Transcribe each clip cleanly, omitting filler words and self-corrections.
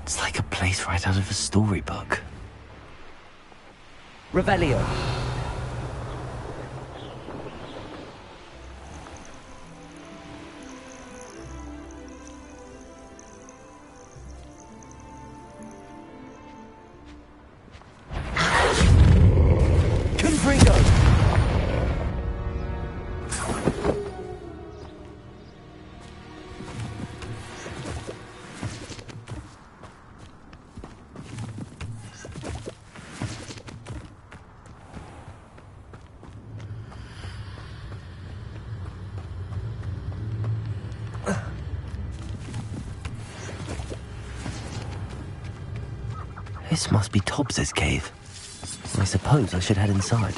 It's like a place right out of a storybook. Revelio. This must be Tobbs's cave. I suppose I should head inside.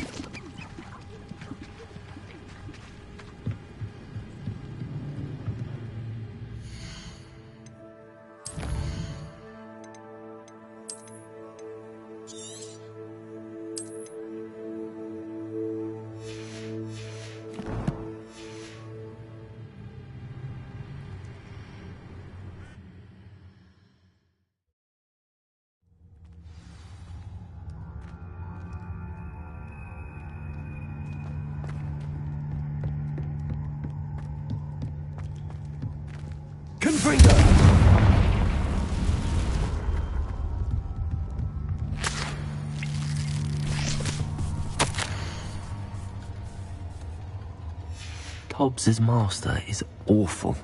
Tobbs's master is awful.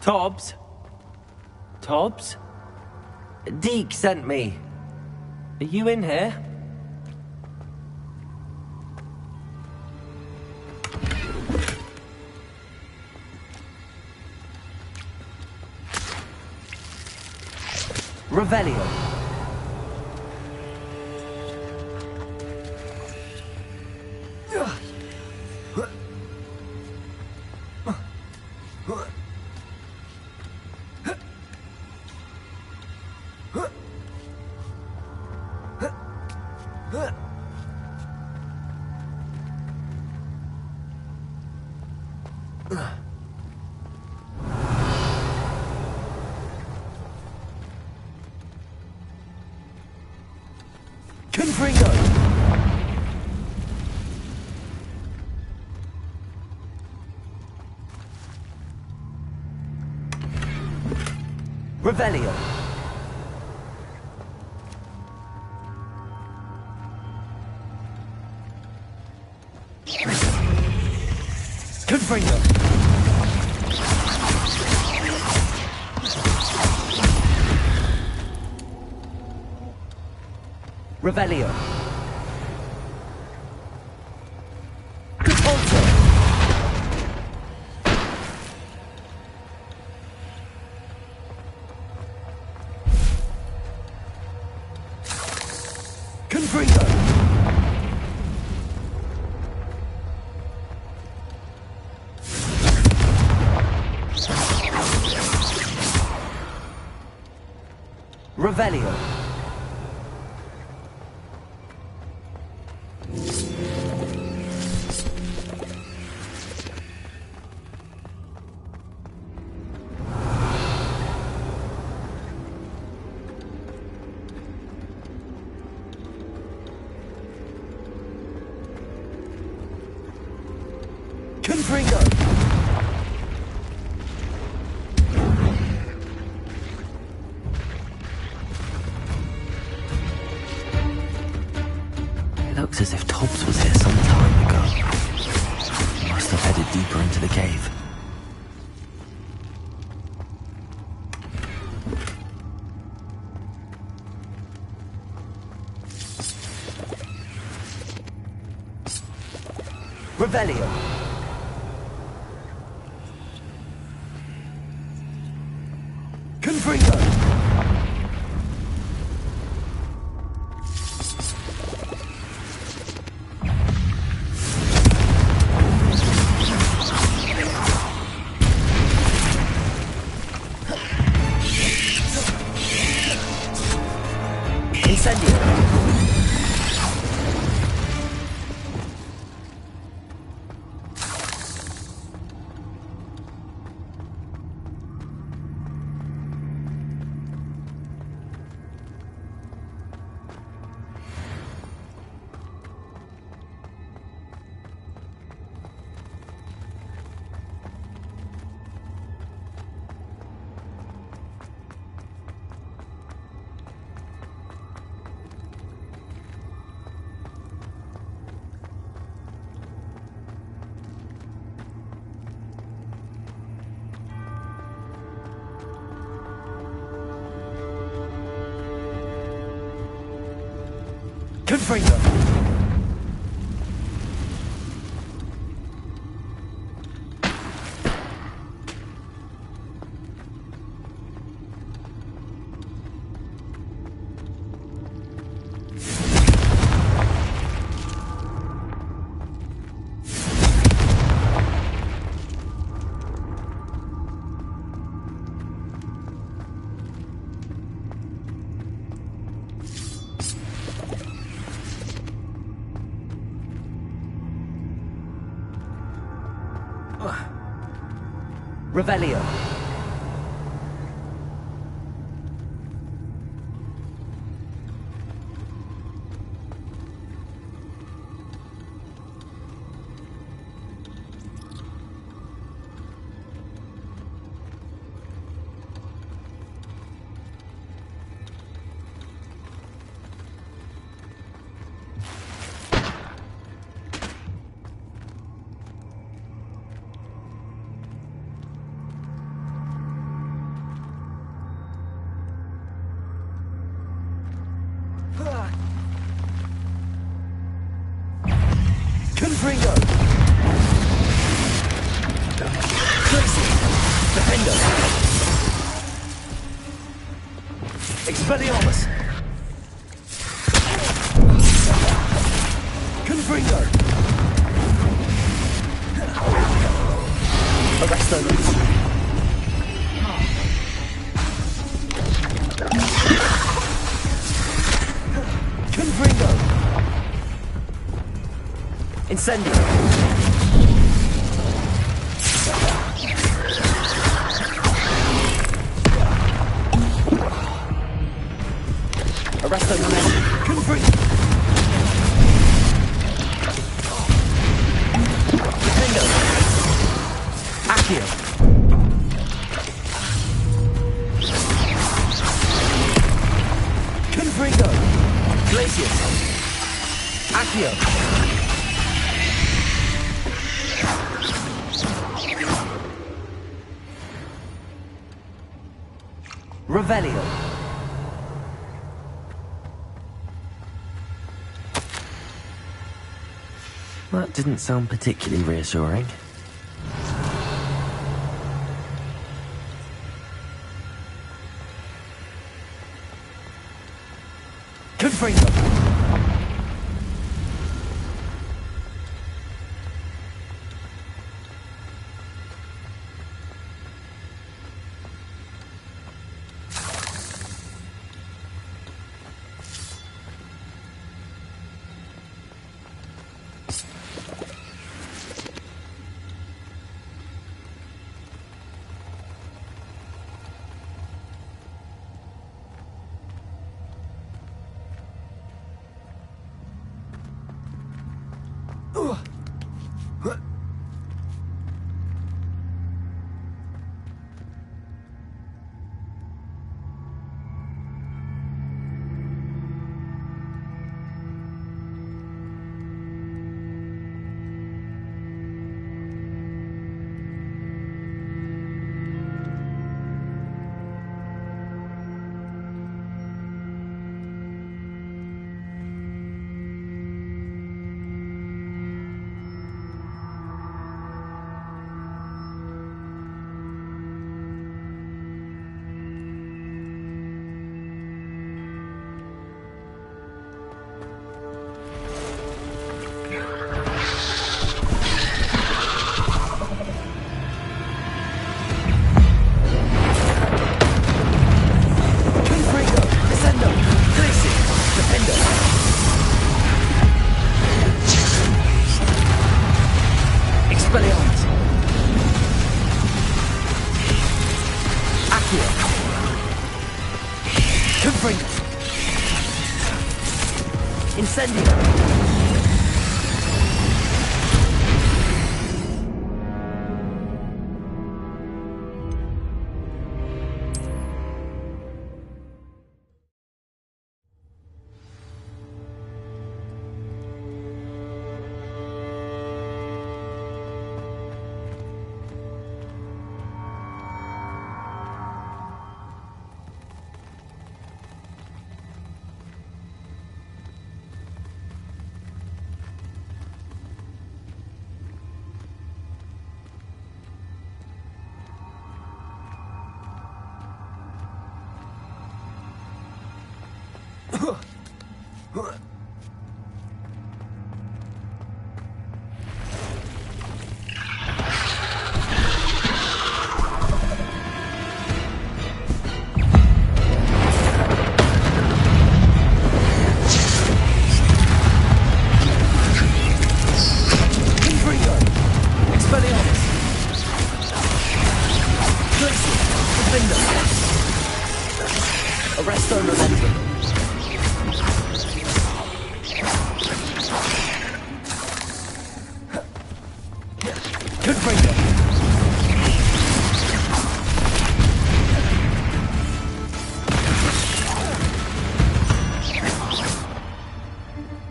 Tobbs? Tobbs? Deke sent me. Are you in here? Revelio. Revelio. Confringo. Revelio. Revelio. Confringo. Looks as if Tobbs was here some time ago. He must have headed deeper into the cave. Revelio. Confringo. Revelio. Confringo. Crazy. Defender. Expelliarmus. Confringo. Arrestos. Confringo. Incendio. Arresto momentum. Confringo. Defendo. Accio. Confringo. Glacius. Accio. Revelio. That didn't sound particularly reassuring. Confringo. Incendio.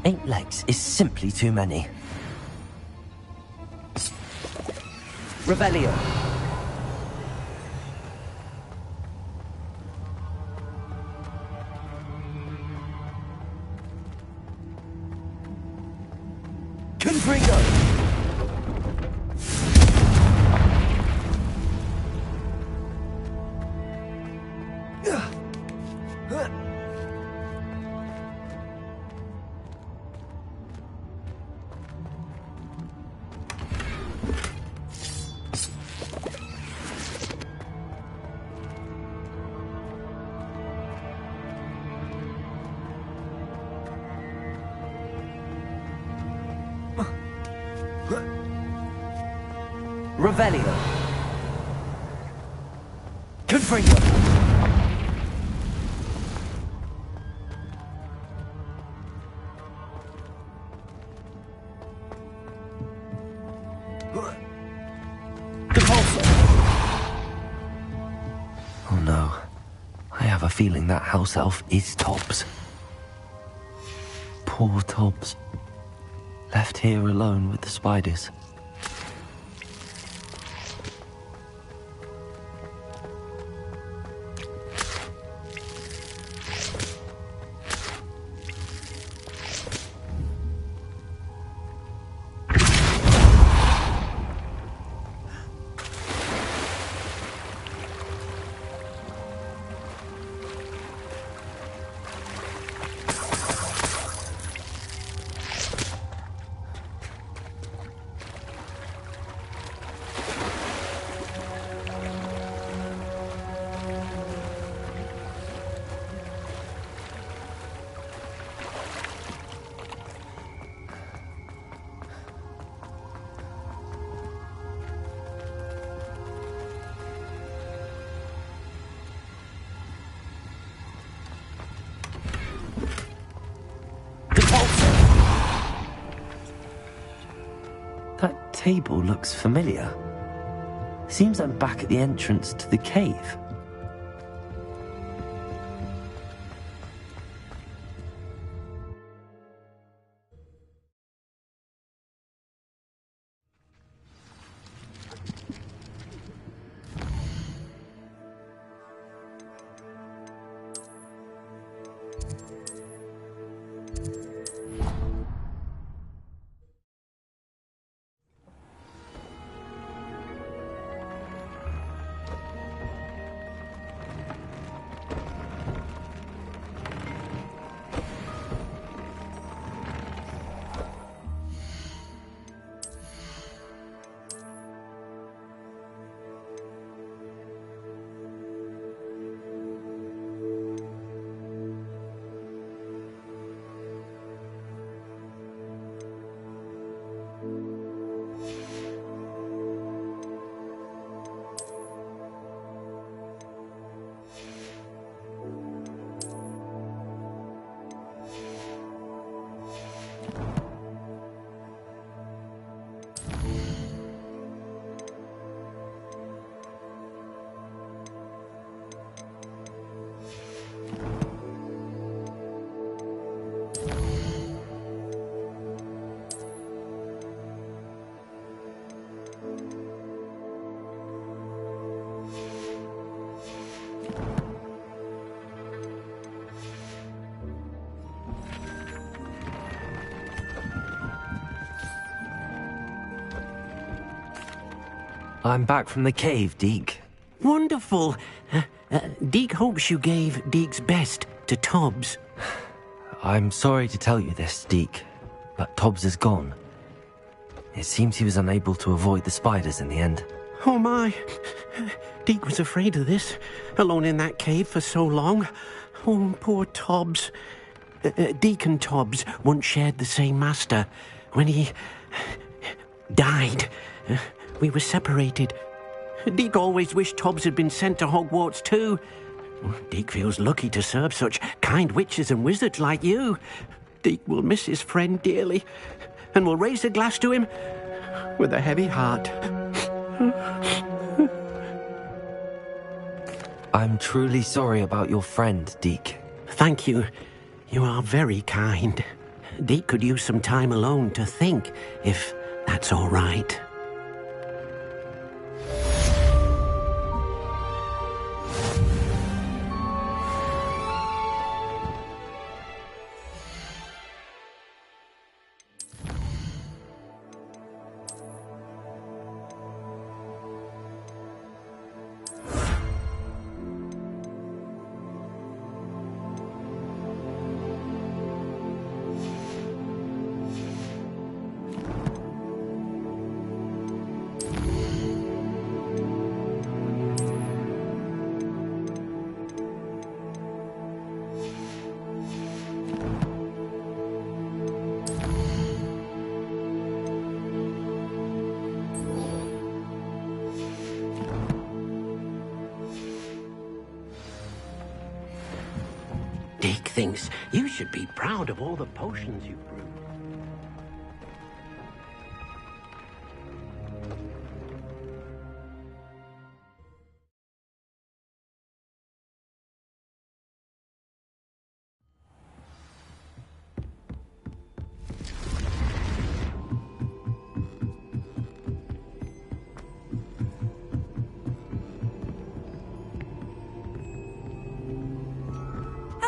Eight legs is simply too many. Revelio. Confringo. Revelio. Confringo. Oh no. I have a feeling that house elf is Tobbs. Poor Tobbs. Left here alone with the spiders. That table looks familiar. Seems I'm back at the entrance to the cave. I'm back from the cave, Deke. Wonderful. Deke hopes you gave Deke's best to Tobbs. I'm sorry to tell you this, Deke, but Tobbs is gone. It seems he was unable to avoid the spiders in the end. Oh my. Deke was afraid of this, alone in that cave for so long. Oh, poor Tobbs. Deke and Tobbs once shared the same master. When he died, we were separated. Deke always wished Tobbs had been sent to Hogwarts too. Deke feels lucky to serve such kind witches and wizards like you. Deke will miss his friend dearly, and will raise a glass to him with a heavy heart. I'm truly sorry about your friend, Deke. Thank you. You are very kind. Deke could use some time alone to think, if that's all right. Deke thinks you should be proud of all the potions you've brewed.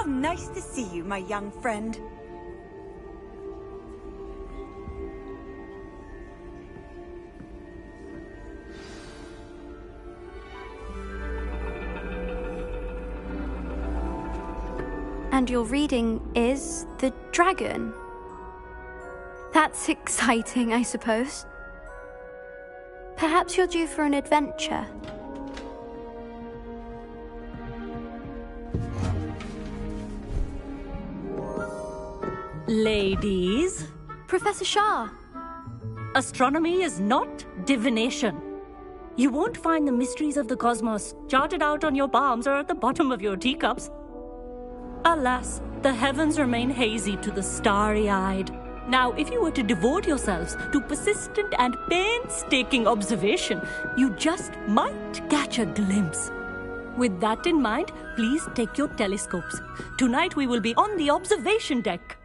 Nice to see you, my young friend. And your reading is The Dragon. That's exciting, I suppose. Perhaps you're due for an adventure. Ladies, Professor Shah. astronomy is not divination. You won't find the mysteries of the cosmos charted out on your palms or at the bottom of your teacups. Alas, the heavens remain hazy to the starry-eyed. Now, if you were to devote yourselves to persistent and painstaking observation, you just might catch a glimpse. With that in mind, please take your telescopes. Tonight we will be on the observation deck.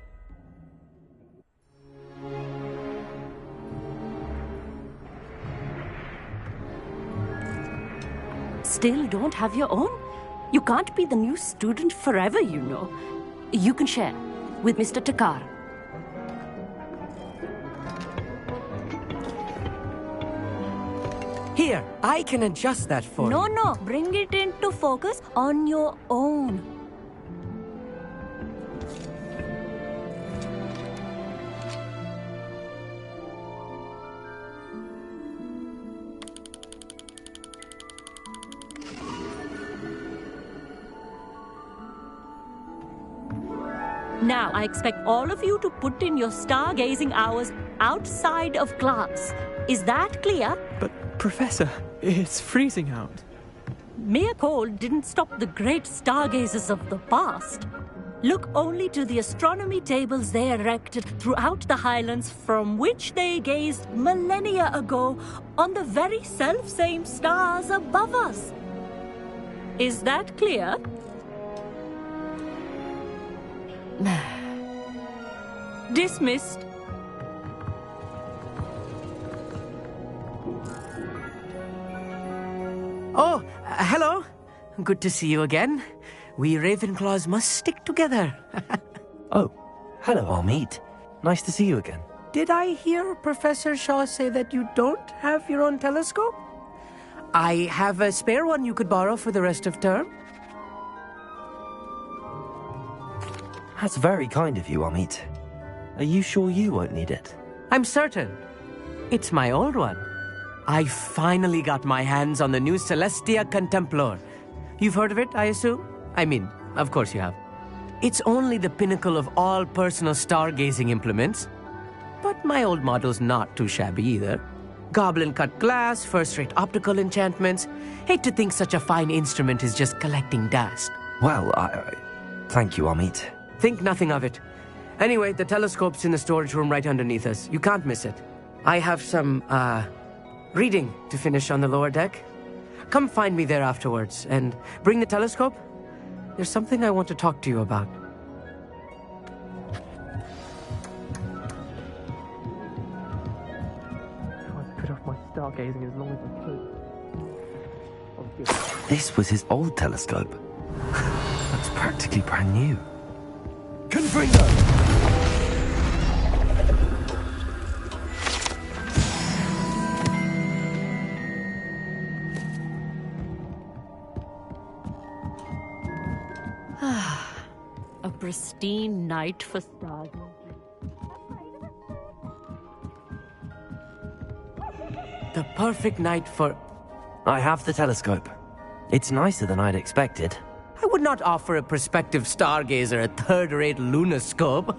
Still don't have your own? You can't be the new student forever, you know. You can share with Mr. Takar. Here, I can adjust that for you. No, bring it into focus on your own. Now, I expect all of you to put in your stargazing hours outside of class. Is that clear? But, Professor, it's freezing out. Mere cold didn't stop the great stargazers of the past. Look only to the astronomy tables they erected throughout the Highlands from which they gazed millennia ago on the very self-same stars above us. Is that clear? Dismissed. Oh, hello. Good to see you again. We Ravenclaws must stick together. Oh, hello, Almeet. Nice to see you again. Did I hear Professor Shaw say that you don't have your own telescope? I have a spare one you could borrow for the rest of term. That's very kind of you, Amit. Are you sure you won't need it? I'm certain. It's my old one. I finally got my hands on the new Celestia Contemplar. You've heard of it, I assume? I mean, of course you have. It's only the pinnacle of all personal stargazing implements. But my old model's not too shabby either. Goblin-cut glass, first-rate optical enchantments. Hate to think such a fine instrument is just collecting dust. Well, thank you, Amit. Think nothing of it. Anyway, the telescope's in the storage room right underneath us. You can't miss it. I have some, reading to finish on the lower deck. Come find me there afterwards, and bring the telescope. There's something I want to talk to you about. I put off my stargazing as long as I could. This was his old telescope. Looks practically brand new. Confringo! A pristine night for stargazing. The perfect night for... I have the telescope. It's nicer than I'd expected. I would not offer a prospective stargazer a third-rate lunoscope.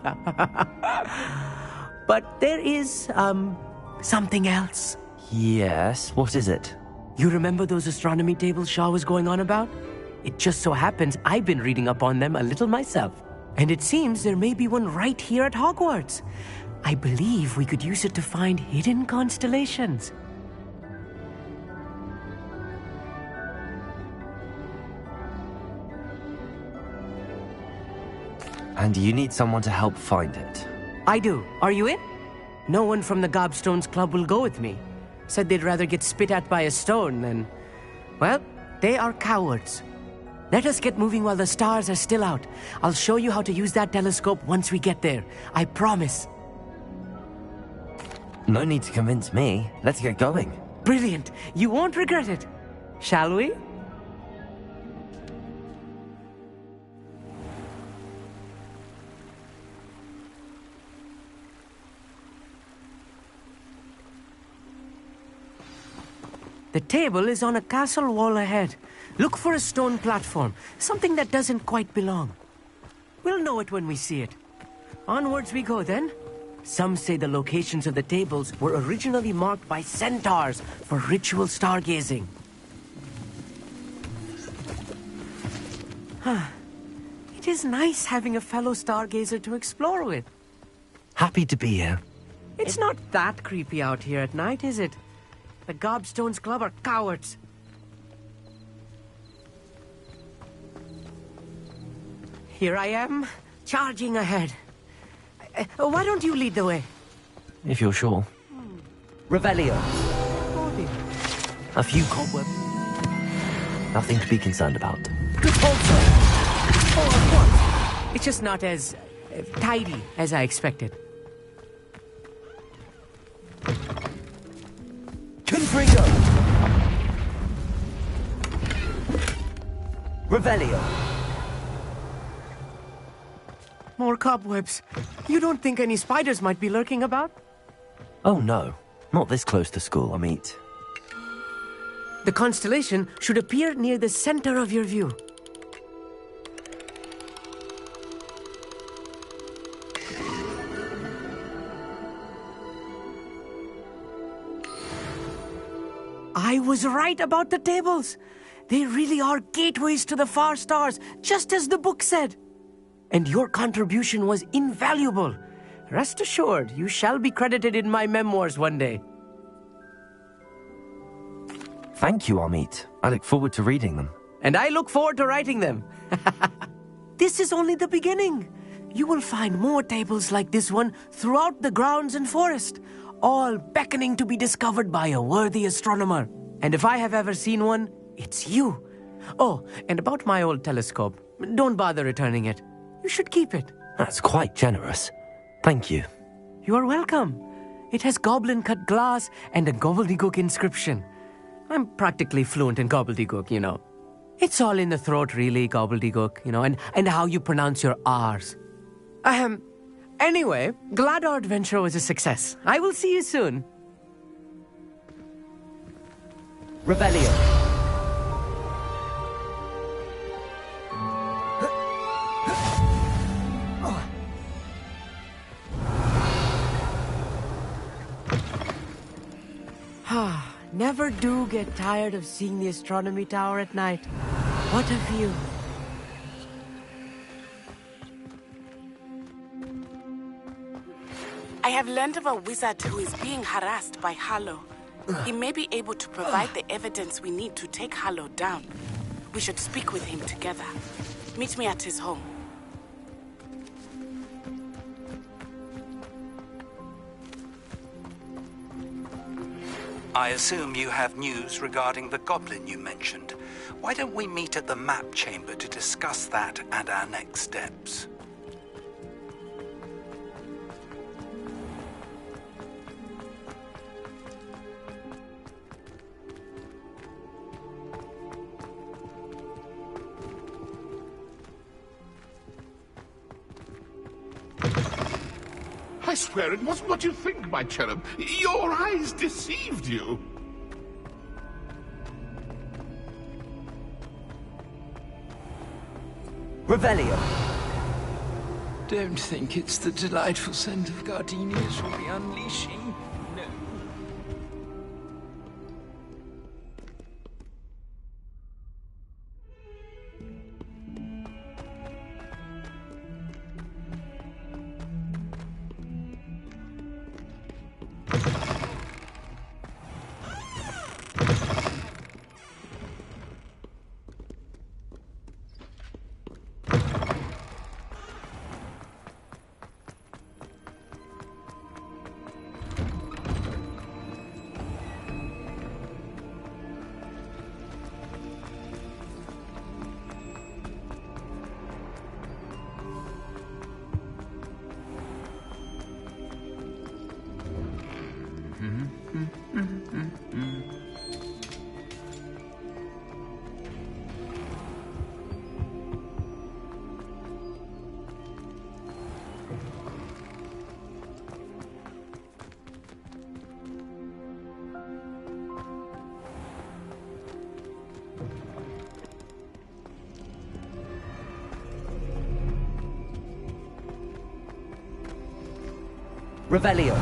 But there is, something else. Yes, what is it? You remember those astronomy tables Shaw was going on about? It just so happens I've been reading up on them a little myself. And it seems there may be one right here at Hogwarts. I believe we could use it to find hidden constellations. And you need someone to help find it. I do. Are you in? No one from the Gobstones Club will go with me. Said they'd rather get spit at by a stone than... Well, they are cowards. Let us get moving while the stars are still out. I'll show you how to use that telescope once we get there. I promise. No need to convince me. Let's get going. Brilliant. You won't regret it. Shall we? The table is on a castle wall ahead. Look for a stone platform, something that doesn't quite belong. We'll know it when we see it. Onwards we go then. Some say the locations of the tables were originally marked by centaurs for ritual stargazing. It is nice having a fellow stargazer to explore with. Happy to be here. It's not that creepy out here at night, is it? The Gobstones Club are cowards. Here I am, charging ahead. Why don't you lead the way? If you're sure. Revelio. Oh dear. A few cobwebs. Nothing to be concerned about. Repulsor. Oh, of course. It's just not as tidy as I expected. Confringo. Revelio. More cobwebs. You don't think any spiders might be lurking about? Oh no, not this close to school, Amit. The constellation should appear near the center of your view. I was right about the tables. They really are gateways to the far stars, just as the book said. And your contribution was invaluable. Rest assured, you shall be credited in my memoirs one day. Thank you, Amit. I look forward to reading them. And I look forward to writing them. This is only the beginning. You will find more tables like this one throughout the grounds and forest, all beckoning to be discovered by a worthy astronomer. And if I have ever seen one, it's you. Oh, and about my old telescope, don't bother returning it. You should keep it. That's quite generous. Thank you. You are welcome. It has goblin-cut glass and a gobbledygook inscription. I'm practically fluent in gobbledygook, you know. It's all in the throat, really, gobbledygook, you know, and how you pronounce your R's. Anyway, glad our adventure was a success. I will see you soon. Revelio. Never do get tired of seeing the astronomy tower at night. What a view. I have learned of a wizard who is being harassed by Harlow. He may be able to provide the evidence we need to take Harlow down. We should speak with him together. Meet me at his home. I assume you have news regarding the goblin you mentioned. Why don't we meet at the map chamber to discuss that and our next steps? I swear it wasn't what you think, my cherub. Your eyes deceived you. Revelio. Don't think it's the delightful scent of gardenias we'll be unleashing. No. Revelio.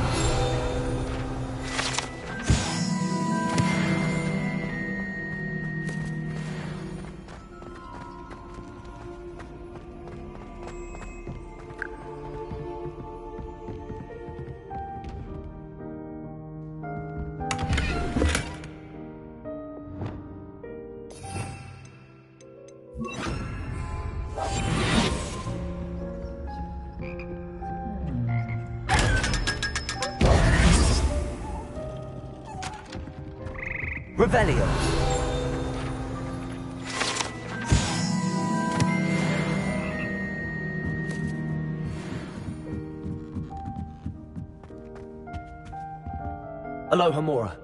Revelio. Aloha Mora.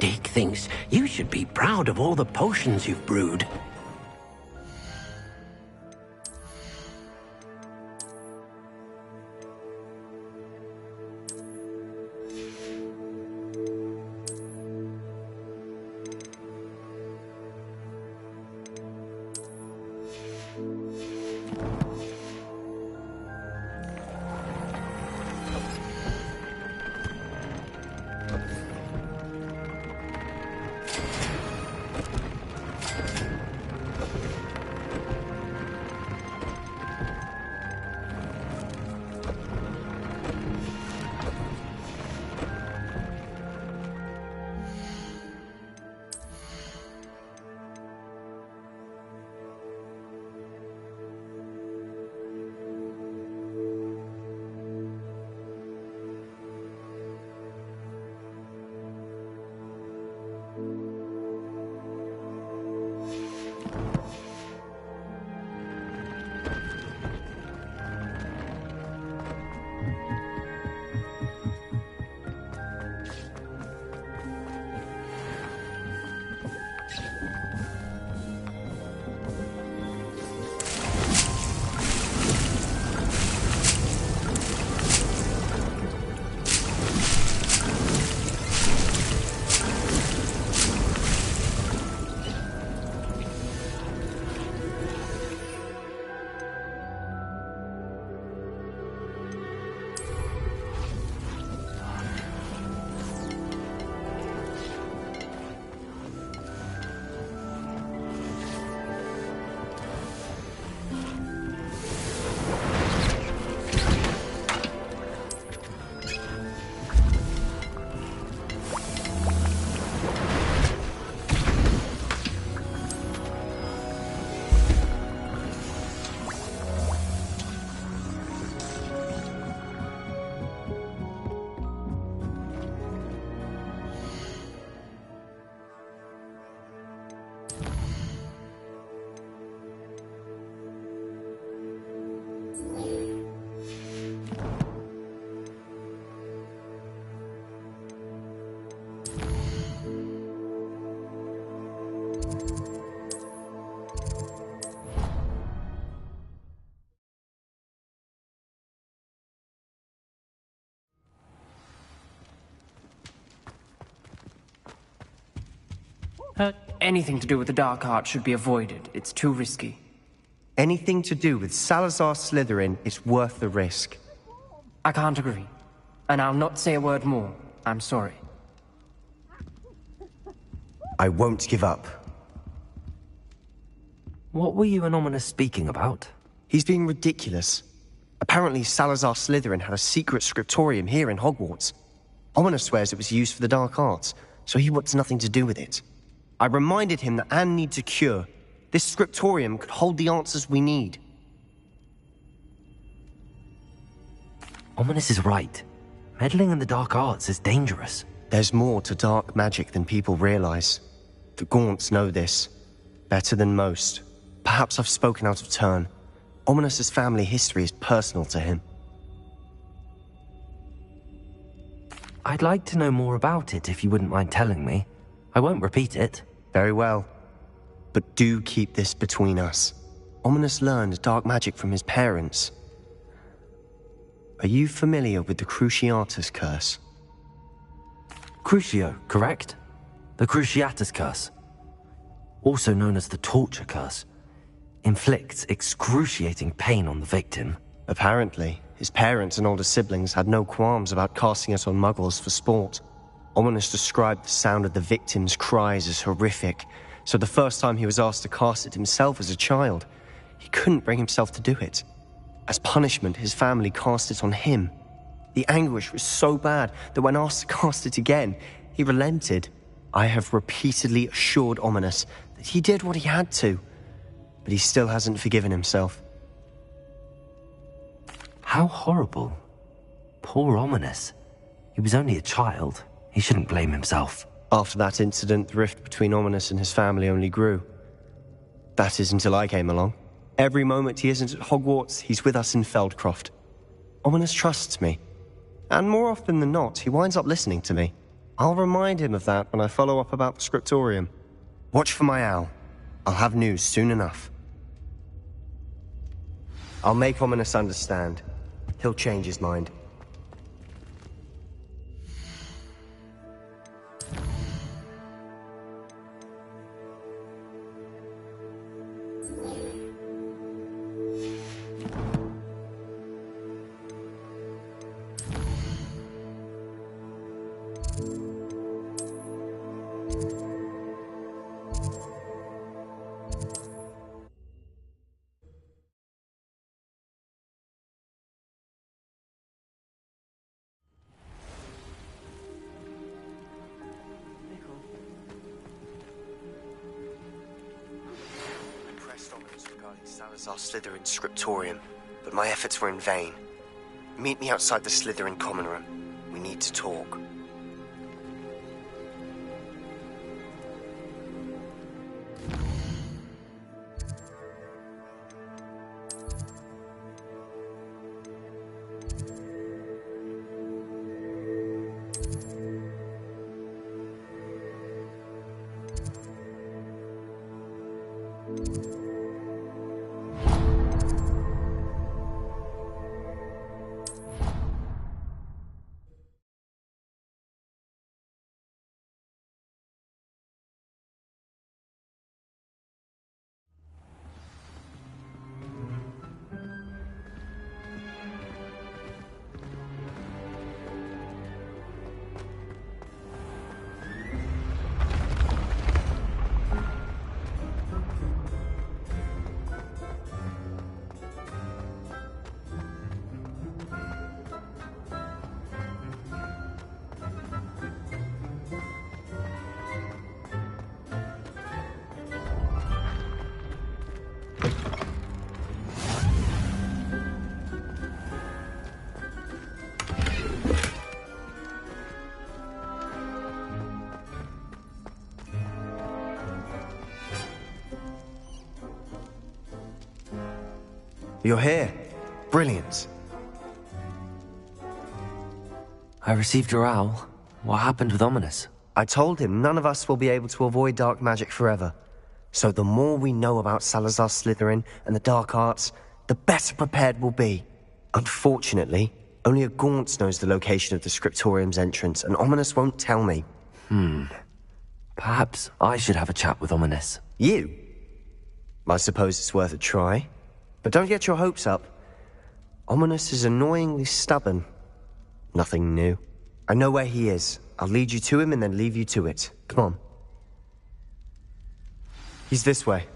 Deke thinks you should be proud of all the potions you've brewed. Anything to do with the dark art should be avoided. It's too risky. Anything to do with Salazar Slytherin is worth the risk. I can't agree. And I'll not say a word more. I'm sorry. I won't give up. What were you and Ominous speaking about? He's being ridiculous. Apparently Salazar Slytherin had a secret scriptorium here in Hogwarts. Ominous swears it was used for the dark arts, so he wants nothing to do with it. I reminded him that Anne needs a cure. This scriptorium could hold the answers we need. Ominous is right. Meddling in the dark arts is dangerous. There's more to dark magic than people realize. The Gaunts know this. Better than most. Perhaps I've spoken out of turn. Ominous's family history is personal to him. I'd like to know more about it if you wouldn't mind telling me. I won't repeat it. Very well. But do keep this between us. Ominous learned dark magic from his parents. Are you familiar with the Cruciatus Curse? Crucio, correct? The Cruciatus Curse. Also known as the Torture Curse. Inflicts excruciating pain on the victim. Apparently, his parents and older siblings had no qualms about casting it on muggles for sport. Ominous described the sound of the victim's cries as horrific, so the first time he was asked to cast it himself as a child, he couldn't bring himself to do it. As punishment, his family cast it on him. The anguish was so bad that when asked to cast it again, he relented. I have repeatedly assured Ominous that he did what he had to, but he still hasn't forgiven himself. How horrible. Poor Ominous. He was only a child. He shouldn't blame himself. After that incident, the rift between Ominous and his family only grew. That is until I came along. Every moment he isn't at Hogwarts, he's with us in Feldcroft. Ominous trusts me. And more often than not, he winds up listening to me. I'll remind him of that when I follow up about the scriptorium. Watch for my owl. I'll have news soon enough. I'll make Ominous understand. He'll change his mind. Salazar Slytherin scriptorium, but my efforts were in vain. Meet me outside the Slytherin common room. We need to talk. You're here. Brilliant. I received your owl. What happened with Ominous? I told him none of us will be able to avoid dark magic forever. So the more we know about Salazar Slytherin and the dark arts, the better prepared we'll be. Unfortunately, only a Gaunt knows the location of the scriptorium's entrance, and Ominous won't tell me. Perhaps I should have a chat with Ominous. You? I suppose it's worth a try. But don't get your hopes up. Ominous is annoyingly stubborn. Nothing new. I know where he is. I'll lead you to him and then leave you to it. Come on. He's this way.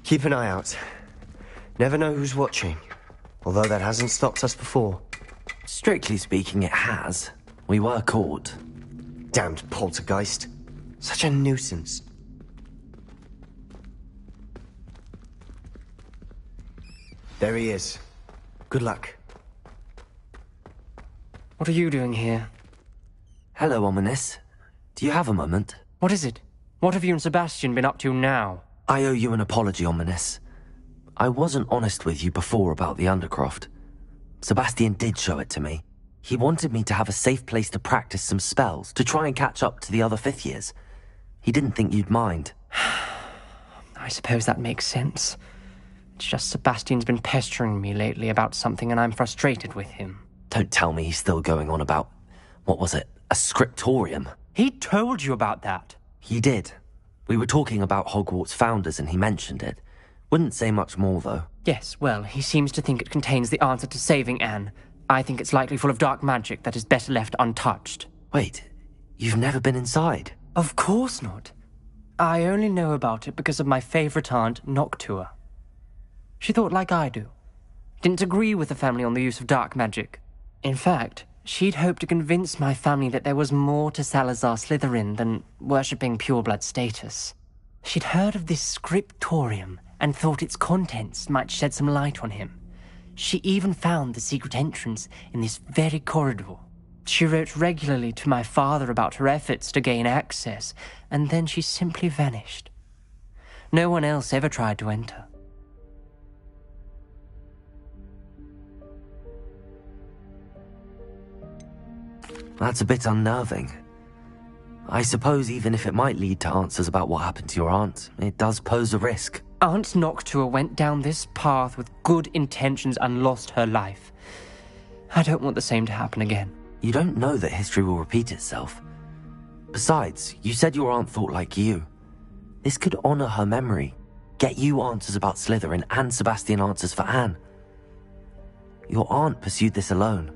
Keep an eye out. Never know who's watching. Although that hasn't stopped us before. Strictly speaking, it has. We were caught. Damned poltergeist. Such a nuisance. There he is. Good luck. What are you doing here? Hello, Ominous. Do you have a moment? What is it? What have you and Sebastian been up to now? I owe you an apology, Ominous. I wasn't honest with you before about the Undercroft. Sebastian did show it to me. He wanted me to have a safe place to practice some spells, to try and catch up to the other fifth years. He didn't think you'd mind. I suppose that makes sense. It's just Sebastian's been pestering me lately about something and I'm frustrated with him. Don't tell me he's still going on about, what was it, a scriptorium? He told you about that. He did. We were talking about Hogwarts founders and he mentioned it. Wouldn't say much more, though. Yes, well, he seems to think it contains the answer to saving Anne. I think it's likely full of dark magic that is better left untouched. Wait, you've never been inside? Of course not. I only know about it because of my favourite aunt, Noctua. She thought like I do. Didn't agree with the family on the use of dark magic. In fact, she'd hoped to convince my family that there was more to Salazar Slytherin than worshipping pureblood status. She'd heard of this scriptorium and thought its contents might shed some light on him. She even found the secret entrance in this very corridor. She wrote regularly to my father about her efforts to gain access, and then she simply vanished. No one else ever tried to enter. That's a bit unnerving. I suppose even if it might lead to answers about what happened to your aunt, it does pose a risk. Aunt Noctua went down this path with good intentions and lost her life. I don't want the same to happen again. You don't know that history will repeat itself. Besides, you said your aunt thought like you. This could honor her memory, get you answers about Slytherin and Sebastian answers for Anne. Your aunt pursued this alone.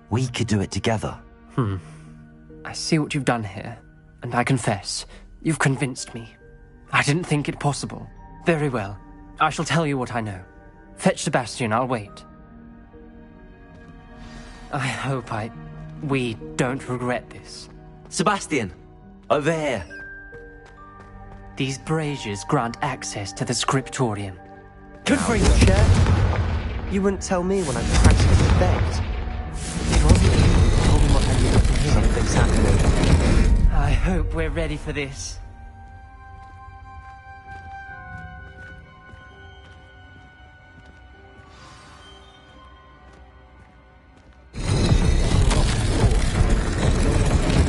We could do it together. I see what you've done here, and I confess, you've convinced me. I didn't think it possible. Very well. I shall tell you what I know. Fetch Sebastian, I'll wait. I hope we don't regret this. Sebastian! Over here! These braziers grant access to the scriptorium. Confringo, Chair. You wouldn't tell me when I practically begged. It wasn't you who told me what I needed to hear. Something's happening. I hope we're ready for this.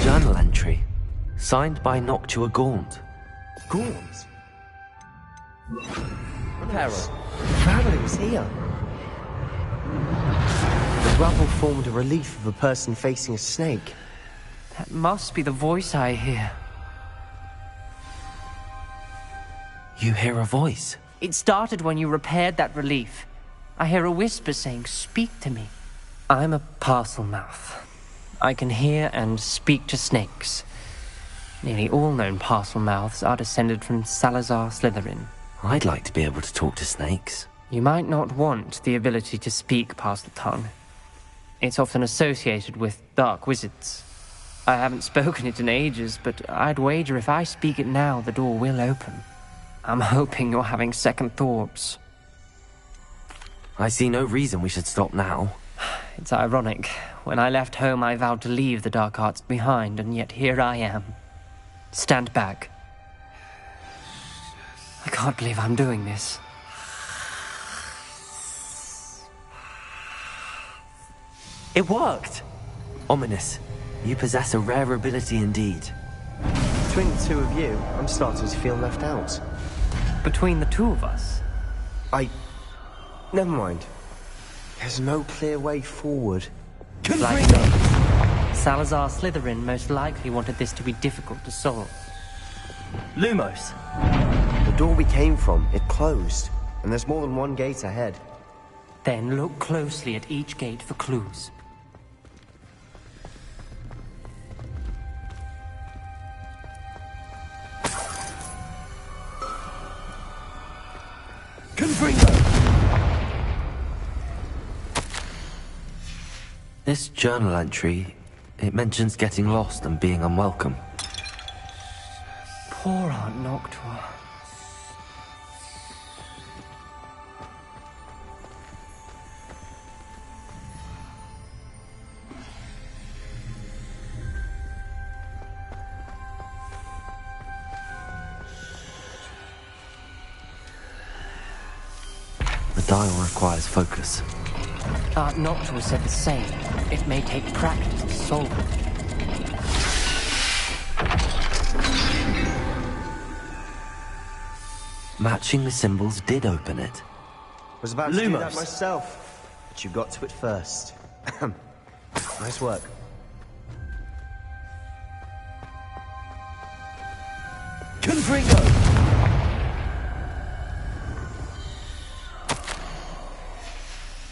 Journal entry, signed by Noctua Gaunt. Gaunt? Harold, family was here. The rubble formed a relief of a person facing a snake. That must be the voice I hear. You hear a voice? It started when you repaired that relief. I hear a whisper saying, "Speak to me." I'm a parcel mouth. I can hear and speak to snakes. Nearly all known parcel mouths are descended from Salazar Slytherin. I'd like to be able to talk to snakes. You might not want the ability to speak past the tongue. It's often associated with dark wizards. I haven't spoken it in ages, but I'd wager if I speak it now, the door will open. I'm hoping you're having second thoughts. I see no reason we should stop now. It's ironic. When I left home, I vowed to leave the dark arts behind, and yet here I am. Stand back. I can't believe I'm doing this. It worked! Ominous. You possess a rare ability indeed. Between the two of you, I'm starting to feel left out. Between the two of us? Never mind. There's no clear way forward. Like Salazar Slytherin most likely wanted this to be difficult to solve. Lumos! The door we came from, it closed. And there's more than one gate ahead. Then look closely at each gate for clues. This journal entry, it mentions getting lost and being unwelcome. Poor Aunt Noctua. The dial requires focus. Aunt Noctua said the same. It may take practice to solve it. Matching the symbols did open it. Was about to do that myself, but you got to it first. Nice work. Confringo!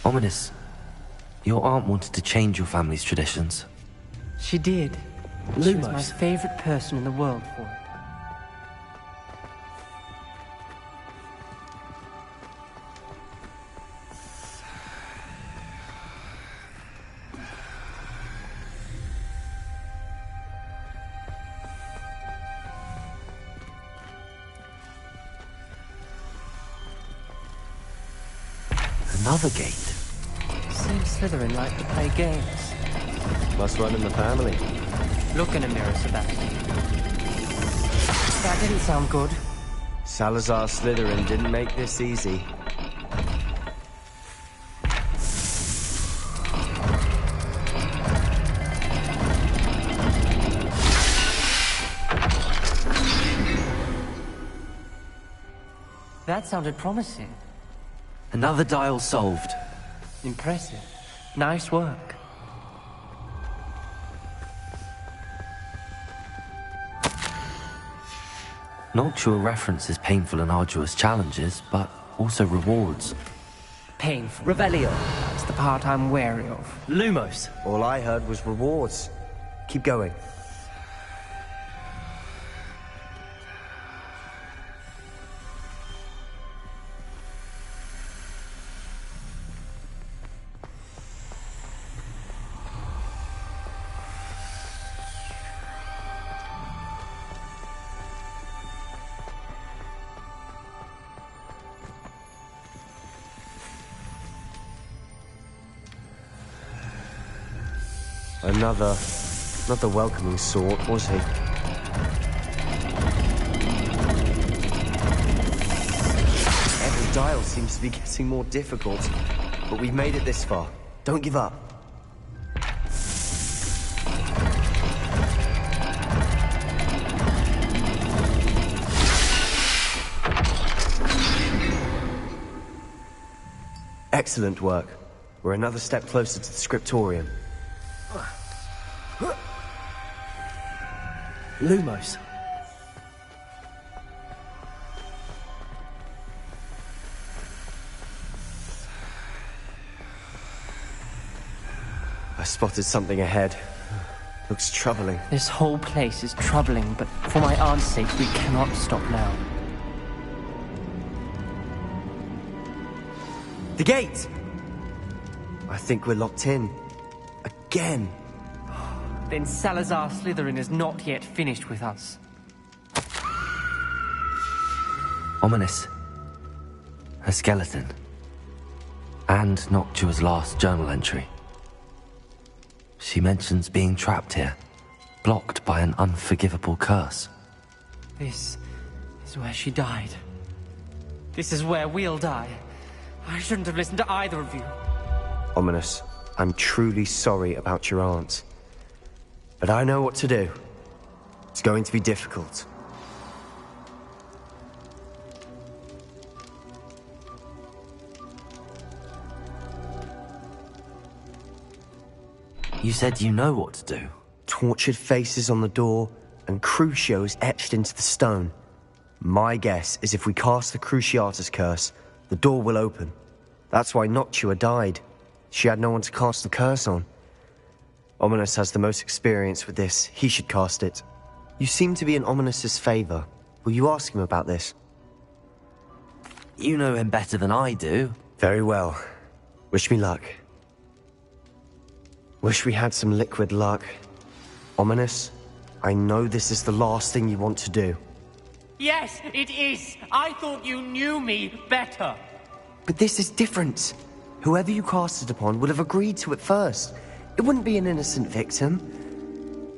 Ominous. Your aunt wanted to change your family's traditions. She did. She was my favorite person in the world for it. Another gate. Seems Slytherin like to play games. Must run in the family. Look in a mirror, Sebastian. That didn't sound good. Salazar Slytherin didn't make this easy. That sounded promising. Another dial solved. Impressive. Nice work. Noctua references painful and arduous challenges, but also rewards. Painful. Revelio. That's the part I'm wary of. Lumos. All I heard was rewards. Keep going. Not the welcoming sort, was he? Every dial seems to be getting more difficult, but we've made it this far. Don't give up. Excellent work. We're another step closer to the scriptorium. Lumos. I spotted something ahead. Looks troubling. This whole place is troubling, but for my aunt's sake, we cannot stop now. The gate! I think we're locked in. Again. Then Salazar Slytherin is not yet finished with us. Ominous. A skeleton. And Noctua's last journal entry. She mentions being trapped here, blocked by an unforgivable curse. This is where she died. This is where we'll die. I shouldn't have listened to either of you. Ominous, I'm truly sorry about your aunt. But I know what to do. It's going to be difficult. You said you know what to do. Tortured faces on the door, and Crucios etched into the stone. My guess is if we cast the Cruciatus curse, the door will open. That's why Noctua died. She had no one to cast the curse on. Ominous has the most experience with this. He should cast it. You seem to be in Ominous's favor. Will you ask him about this? You know him better than I do. Very well. Wish me luck. Wish we had some liquid luck. Ominous, I know this is the last thing you want to do. Yes, it is. I thought you knew me better. But this is different. Whoever you cast it upon would have agreed to it first. It wouldn't be an innocent victim.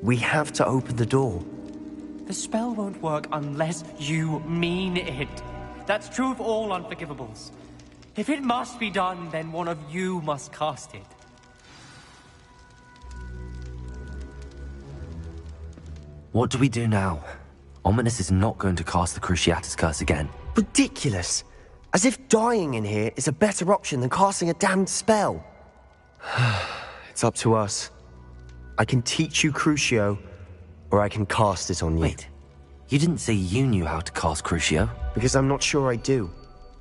We have to open the door. The spell won't work unless you mean it. That's true of all unforgivables. If it must be done, then one of you must cast it. What do we do now? Ominous is not going to cast the Cruciatus curse again. Ridiculous. As if dying in here is a better option than casting a damned spell. It's up to us. I can teach you Crucio, or I can cast it on you. Wait, you didn't say you knew how to cast Crucio? Because I'm not sure I do.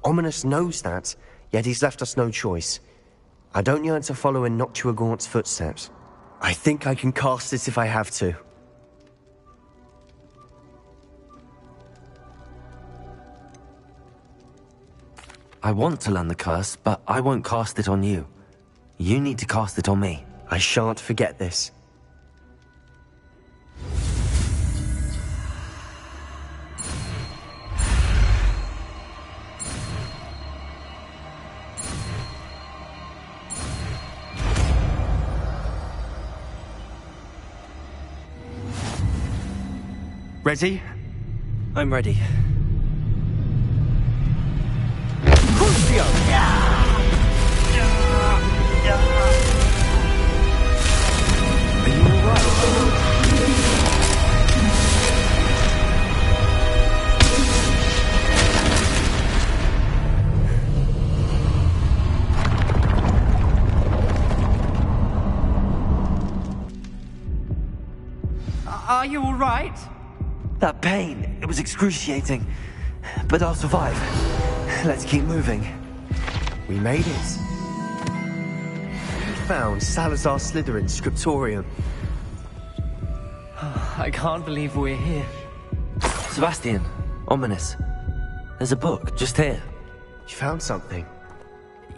Ominous knows that, yet he's left us no choice. I don't yearn to follow in Noctua Gaunt's footsteps. I think I can cast it if I have to. I want to learn the curse, but I won't cast it on you. You need to cast it on me. I shan't forget this. Ready? I'm ready. That pain, it was excruciating. But I'll survive. Let's keep moving. We made it. We found Salazar Slytherin's scriptorium. I can't believe we're here. Sebastian, ominous. There's a book just here. You found something?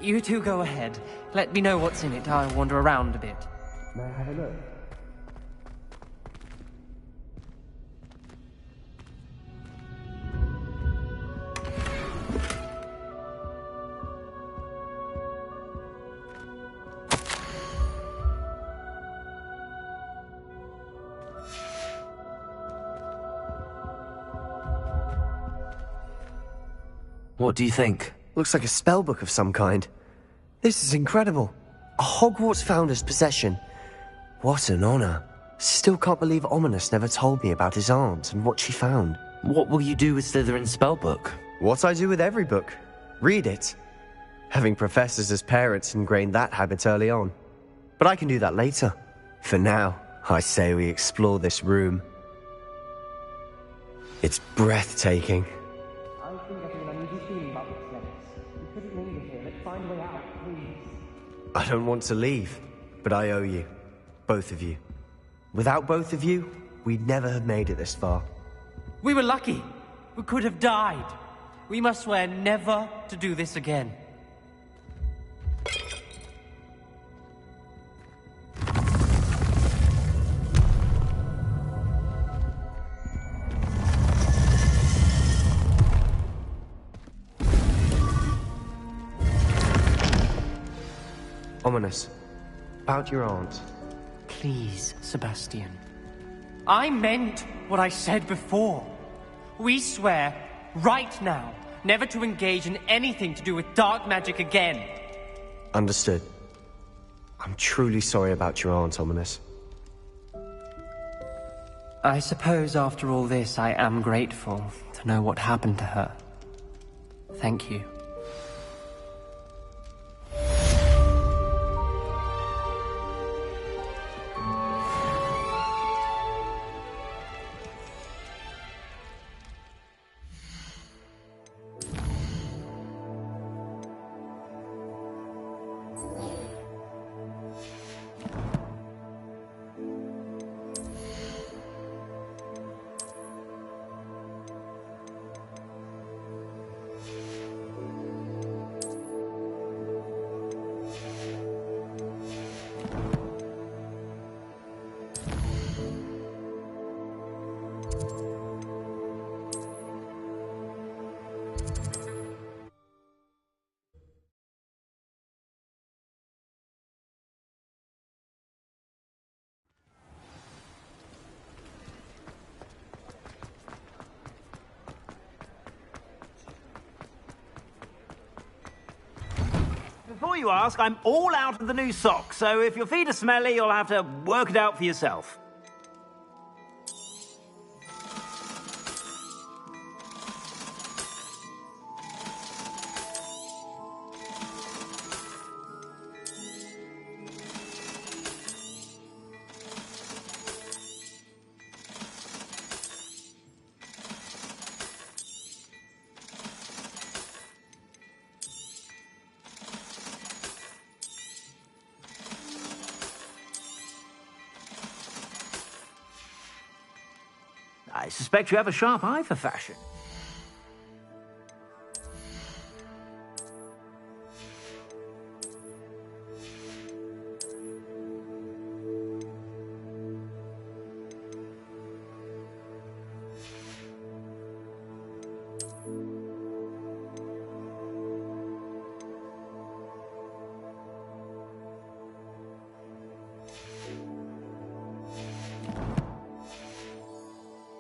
You two go ahead. Let me know what's in it. I'll wander around a bit. May I have a look? What do you think? Looks like a spellbook of some kind. This is incredible. A Hogwarts founder's possession. What an honor. Still can't believe Ominous never told me about his aunt and what she found. What will you do with Slytherin's spellbook? What I do with every book. Read it. Having professors as parents ingrained that habit early on. But I can do that later. For now, I say we explore this room. It's breathtaking. I think I have an unusual feeling about this place. We couldn't linger here. Let's find a way out, please. I don't want to leave, but I owe you. Both of you. Without both of you, we'd never have made it this far. We were lucky. We could have died. We must swear never to do this again. Ominous. About your aunt. Please, Sebastian. I meant what I said before. We swear, right now, never to engage in anything to do with dark magic again. Understood. I'm truly sorry about your aunt, Ominous. I suppose after all this, I am grateful to know what happened to her. Thank you. Before you ask, I'm all out of the new socks, so if your feet are smelly, you'll have to work it out for yourself. I suspect you have a sharp eye for fashion.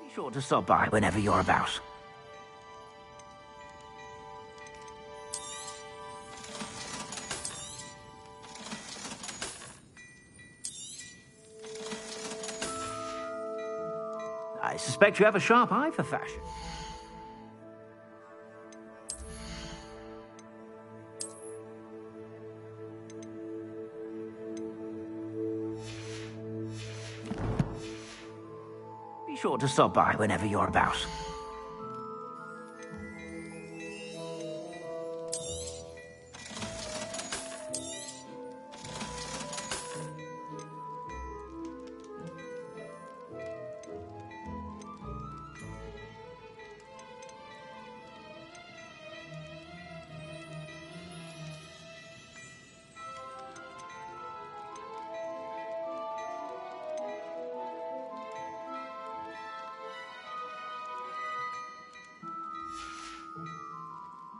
Be sure to stop by whenever you're about. I suspect you have a sharp eye for fashion. Be sure sure to stop by whenever you're about.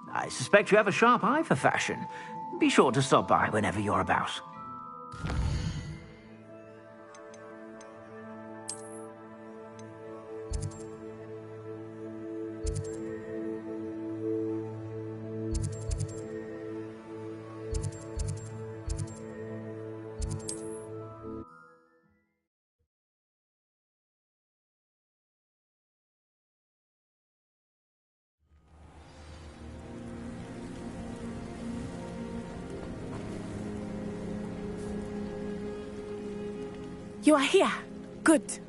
I suspect you have a sharp eye for fashion. Be sure to stop by whenever you're about. You are here. Good.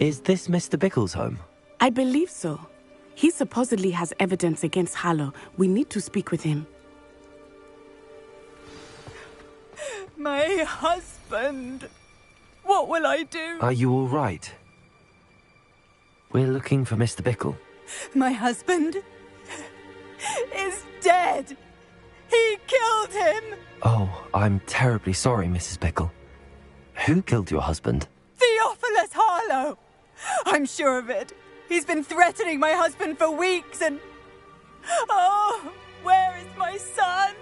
Is this Mr. Bickle's home? I believe so. He supposedly has evidence against Harlow. We need to speak with him. My husband. What will I do? Are you all right? We're looking for Mr. Bickle. My husband is dead. He killed him. Oh, I'm terribly sorry, Mrs. Bickle. Who killed your husband? Theophilus Harlow. I'm sure of it. He's been threatening my husband for weeks and... Oh, where is my son?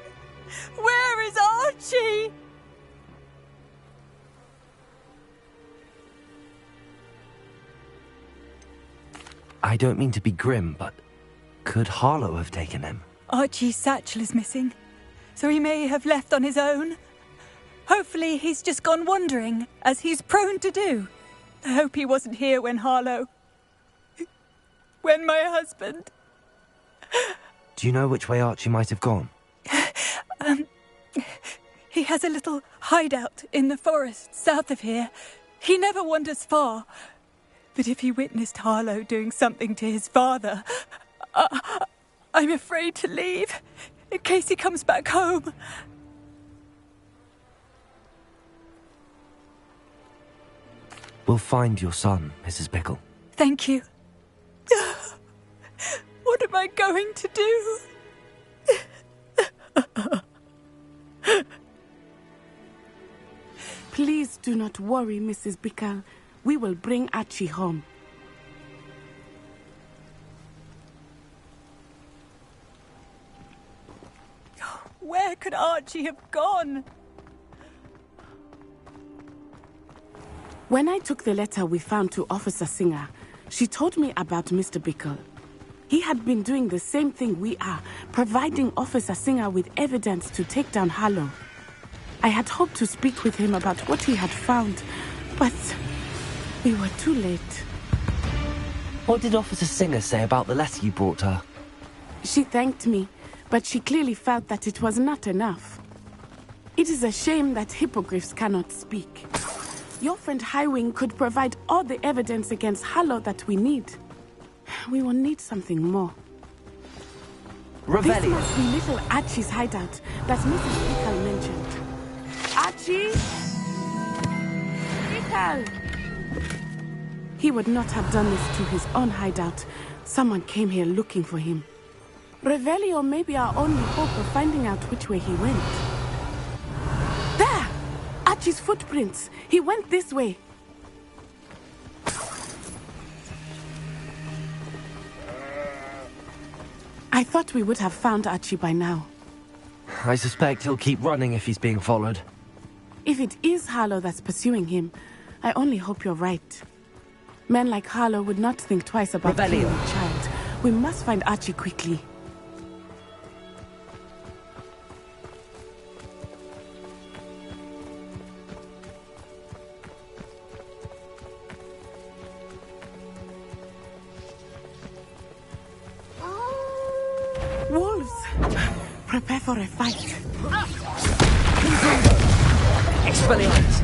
Where is Archie? I don't mean to be grim, but could Harlow have taken him? Archie's satchel is missing, so he may have left on his own. Hopefully he's just gone wandering, as he's prone to do. I hope he wasn't here when when my husband... Do you know which way Archie might have gone? He has a little hideout in the forest south of here. He never wanders far. But if he witnessed Harlow doing something to his father, I'm afraid to leave, in case he comes back home. We'll find your son, Mrs. Bickle. Thank you. What am I going to do? Please do not worry, Mrs. Bickle. We will bring Archie home. Where could Archie have gone? When I took the letter we found to Officer Singer, she told me about Mr. Bickle. He had been doing the same thing we are, providing Officer Singer with evidence to take down Harlow. I had hoped to speak with him about what he had found, but we were too late. What did Officer Singer say about the letter you brought her? She thanked me, but she clearly felt that it was not enough. It is a shame that hippogriffs cannot speak. Your friend Highwing could provide all the evidence against Harlow that we need. We will need something more. Revelio. This must be little Archie's hideout that Mrs. Bickle mentioned. Archie? Bickle! He would not have done this to his own hideout. Someone came here looking for him. Revelio may be our only hope of finding out which way he went. There! Archie's footprints. He went this way. I thought we would have found Archie by now. I suspect he'll keep running if he's being followed. If it is Harlow that's pursuing him, I only hope you're right. Men like Harlow would not think twice about killing a child. We must find Archie quickly. Wolves! Prepare for a fight. Expelliarmus!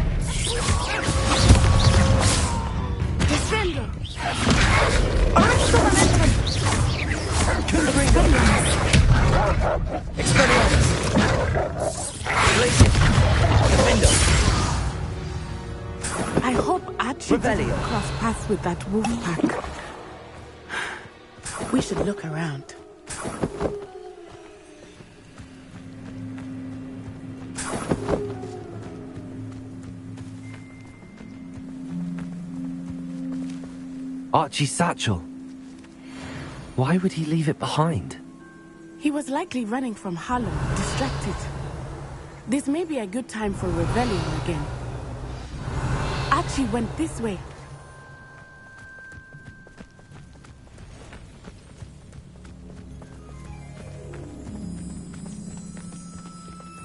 Archie didn't Revelio. cross paths with that wolf pack. We should look around. Archie's satchel. Why would he leave it behind? He was likely running from Harlow, distracted. This may be a good time for Revelio again. Archie went this way.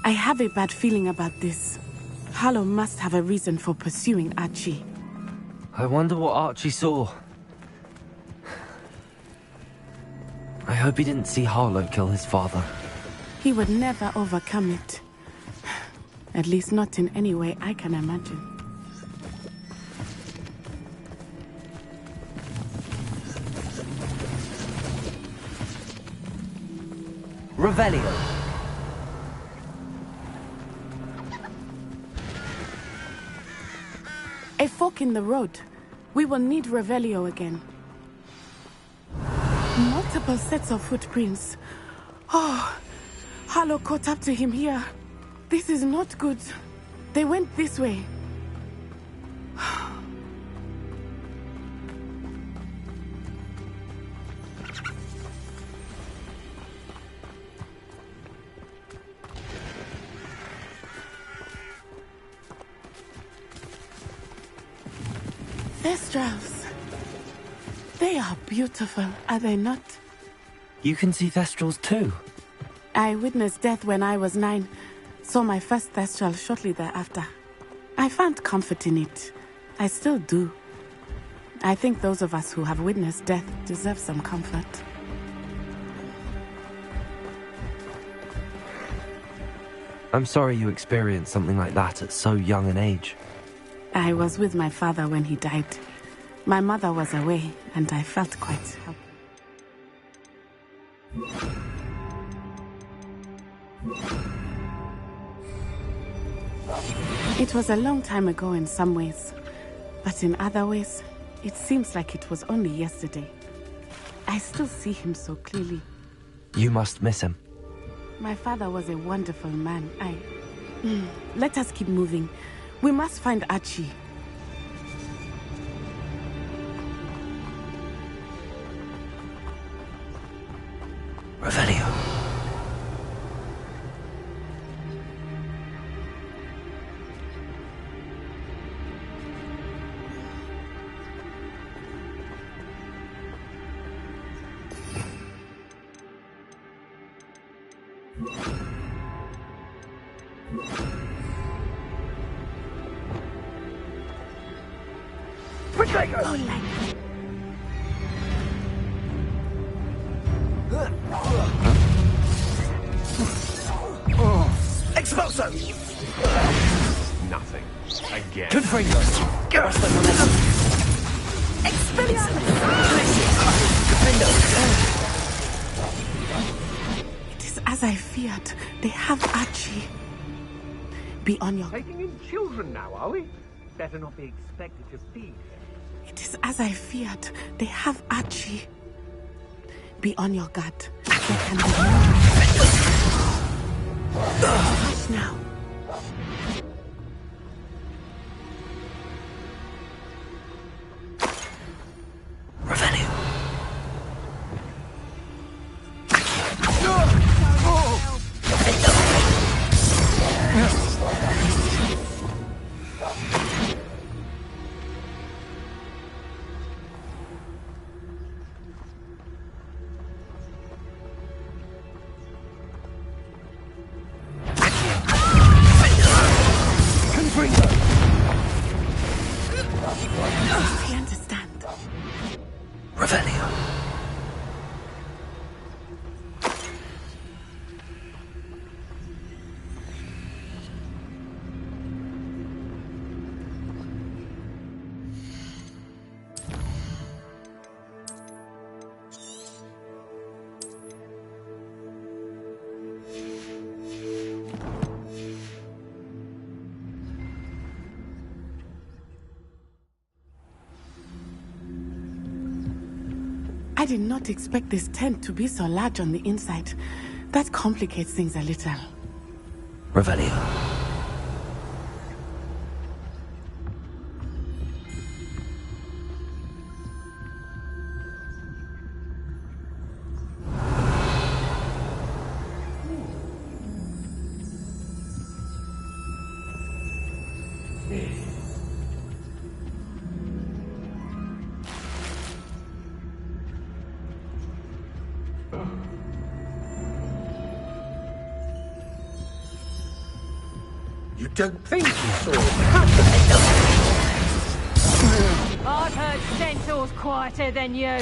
I have a bad feeling about this. Harlow must have a reason for pursuing Archie. I wonder what Archie saw. I hope he didn't see Harlow kill his father. He would never overcome it. At least not in any way I can imagine. Revelio. A fork in the road. We will need Revelio again. Multiple sets of footprints. Oh, Harlow caught up to him here. This is not good. They went this way. Thestrals. They are beautiful, are they not? You can see Thestrals too. I witnessed death when I was 9. Saw my first Thestral shortly thereafter. I found comfort in it. I still do. I think those of us who have witnessed death deserve some comfort. I'm sorry you experienced something like that at so young an age. I was with my father when he died. My mother was away, and I felt quite helpless. It was a long time ago in some ways, but in other ways, it seems like it was only yesterday. I still see him so clearly. You must miss him. My father was a wonderful man. Let us keep moving. We must find Archie. Revelio. Expulso! Nothing. Again. Confringo. It is as I feared. They have Archie. Be on your... Taking in children now, are we? Better not be expected to feed. It is as I feared. They have Archie. Be on your guard. There can be no... Hush now. Revelio. I did not expect this tent to be so large on the inside. That complicates things a little. Revelio. You don't think you saw it? I've heard centaurs quieter than you.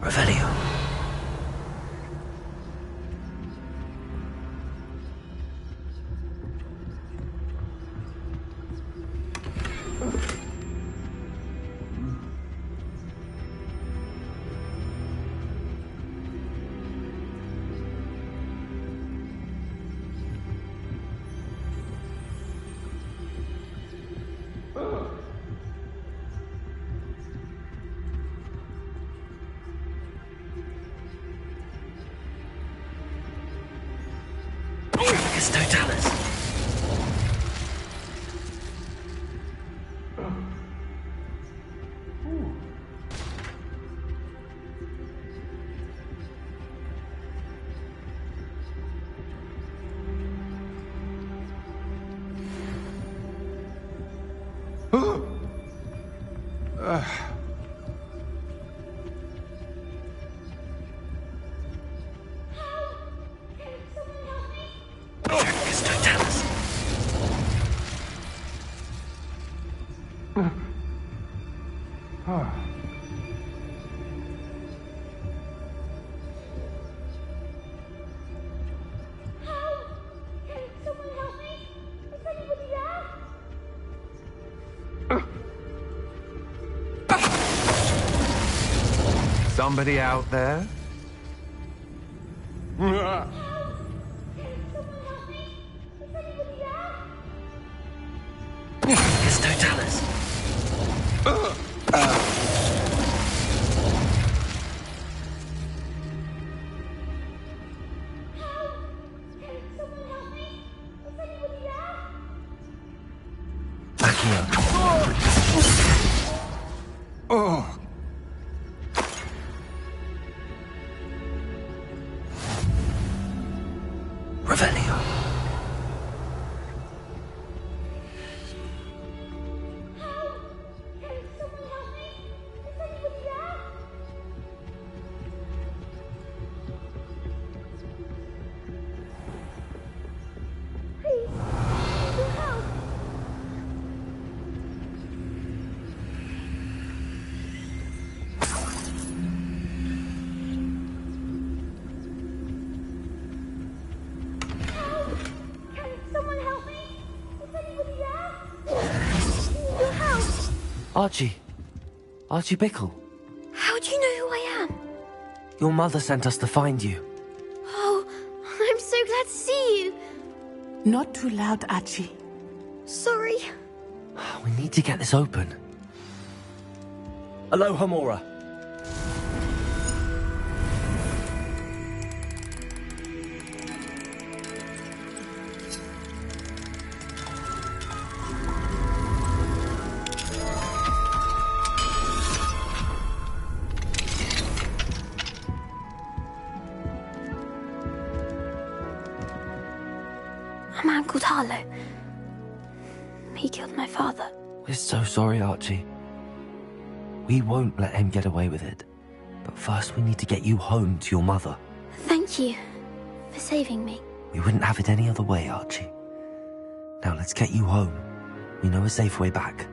Revelio. Totalis. Somebody out there? It's Totalis. Back here. Oh. Revelio. Archie Bickle. How do you know who I am? Your mother sent us to find you. Oh, I'm so glad to see you. Not too loud, Archie. Sorry. We need to get this open. Aloha, Mora. A man called Harlow. He killed my father. We're so sorry, Archie. We won't let him get away with it. But first we need to get you home to your mother. Thank you for saving me. We wouldn't have it any other way, Archie. Now let's get you home. We know a safe way back.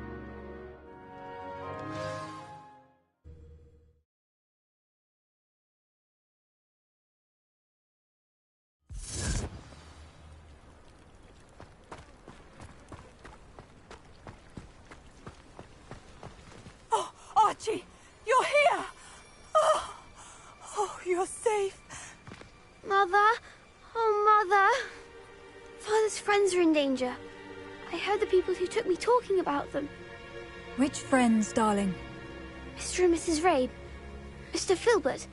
Archie, you're here! Oh, you're safe. Mother? Oh, Mother. Father's friends are in danger. I heard the people who took me talking about them. Which friends, darling? Mr. and Mrs. Rabe, Mr. Filbert,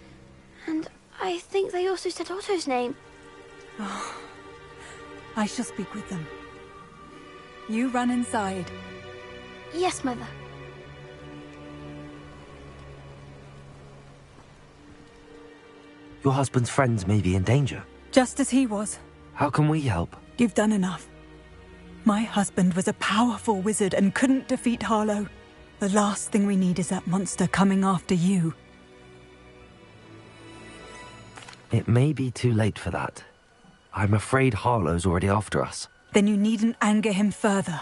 and I think they also said Otto's name. Oh, I shall speak with them. You run inside. Yes, Mother. Your husband's friends may be in danger. Just as he was. How can we help? You've done enough. My husband was a powerful wizard and couldn't defeat Harlow. The last thing we need is that monster coming after you. It may be too late for that. I'm afraid Harlow's already after us. Then you needn't anger him further.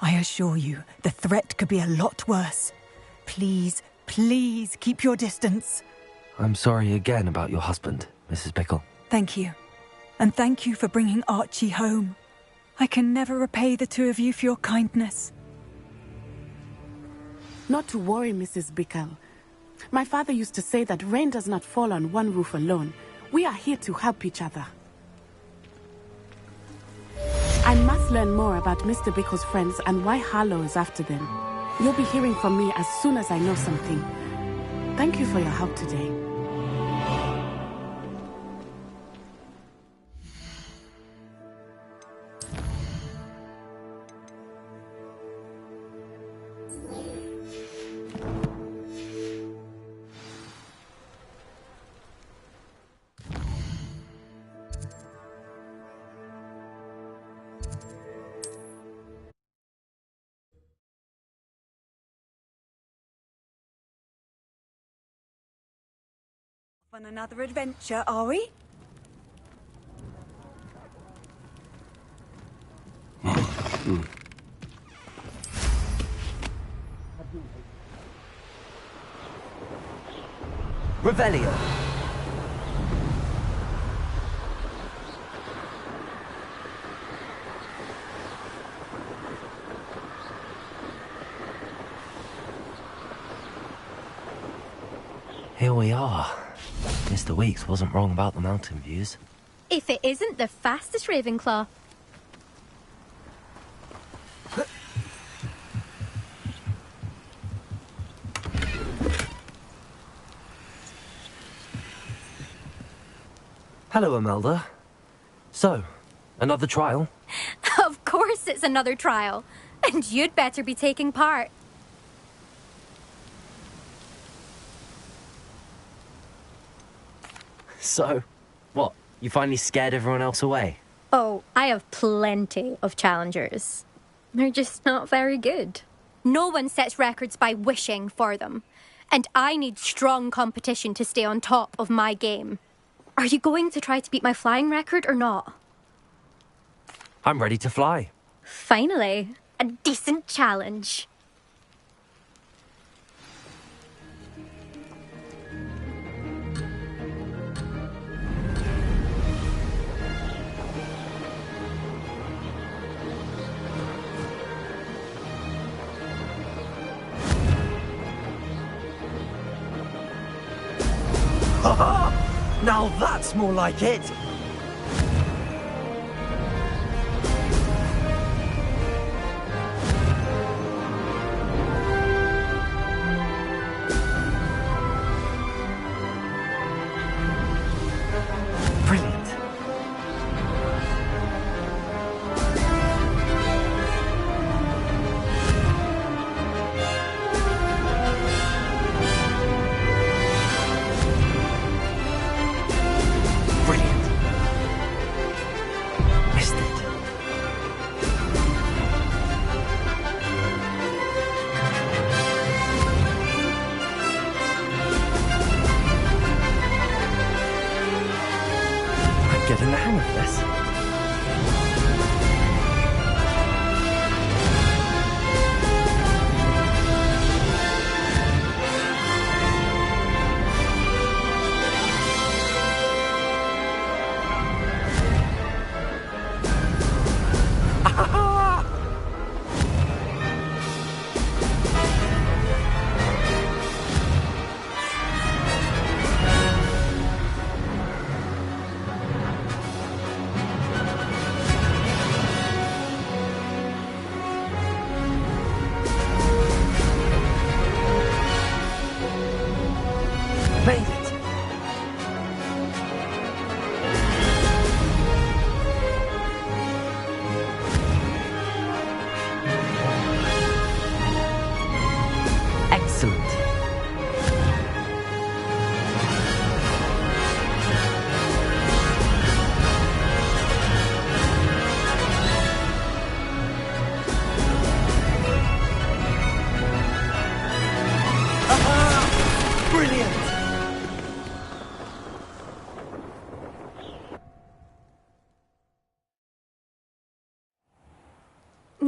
I assure you, the threat could be a lot worse. Please, please keep your distance. I'm sorry again about your husband, Mrs. Bickle. Thank you. And thank you for bringing Archie home. I can never repay the two of you for your kindness. Not to worry, Mrs. Bickle. My father used to say that rain does not fall on one roof alone. We are here to help each other. I must learn more about Mr. Bickle's friends and why Harlow is after them. You'll be hearing from me as soon as I know something. Thank you for your help today. On another adventure, are we? Revelio. Here we are. Mr. Weeks wasn't wrong about the mountain views. If it isn't the fastest Ravenclaw. Hello, Imelda. So, another trial? Of course it's another trial. And you'd better be taking part. So, what? You finally scared everyone else away? Oh, I have plenty of challengers. They're just not very good. No one sets records by wishing for them. And I need strong competition to stay on top of my game. Are you going to try to beat my flying record or not? I'm ready to fly. Finally, a decent challenge. Now that's more like it! Brilliant.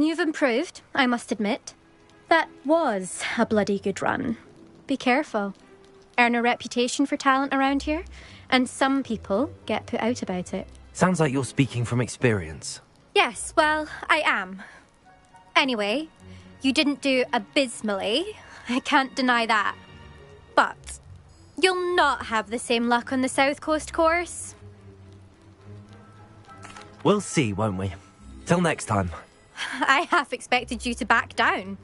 You've improved, I must admit. That was a bloody good run. Be careful. Earn a reputation for talent around here, and some people get put out about it. Sounds like you're speaking from experience. Yes, well, I am. Anyway, you didn't do abysmally. I can't deny that. But you'll not have the same luck on the South Coast course. We'll see, won't we? Till next time. I half expected you to back down.